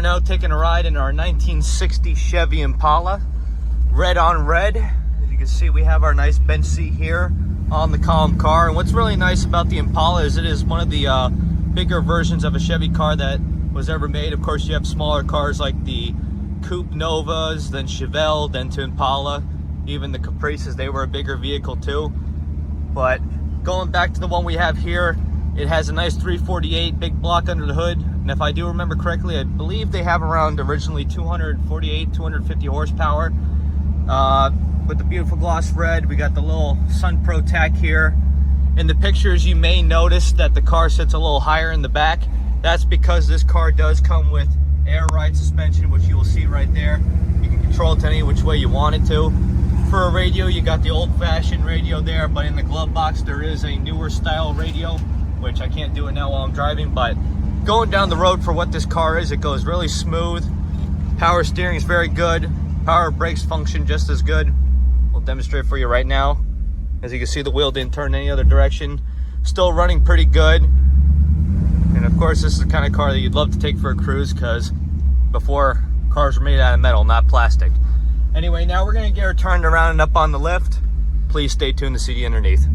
are now taking a ride in our 1960 Chevy Impala, red on red. As you can see, we have our nice bench seat here on the column car. And what's really nice about the Impala is it is one of the bigger versions of a Chevy car that was ever made. Of course, you have smaller cars like the Coupe Novas, then Chevelle, then to Impala. Even the Caprices, they were a bigger vehicle too. But going back to the one we have here, it has a nice 348 big block under the hood. And if I do remember correctly, I believe they have around originally 248, 250 horsepower. With the beautiful gloss red, we got the little Sun Pro Tack here. In the pictures, you may notice that the car sits a little higher in the back. That's because this car does come with air ride suspension, which you will see right there. You can control it to any which way you want it to. For a radio, you got the old-fashioned radio there, but in the glove box, there is a newer style radio, which I can't do it now while I'm driving, but going down the road for what this car is, it goes really smooth. Power steering is very good. Power brakes function just as good. We'll demonstrate for you right now. As you can see, the wheel didn't turn any other direction. Still running pretty good. And of course, this is the kind of car that you'd love to take for a cruise, because before, cars were made out of metal, not plastic. Anyway, now we're gonna get her turned around and up on the lift. Please stay tuned to see the underneath.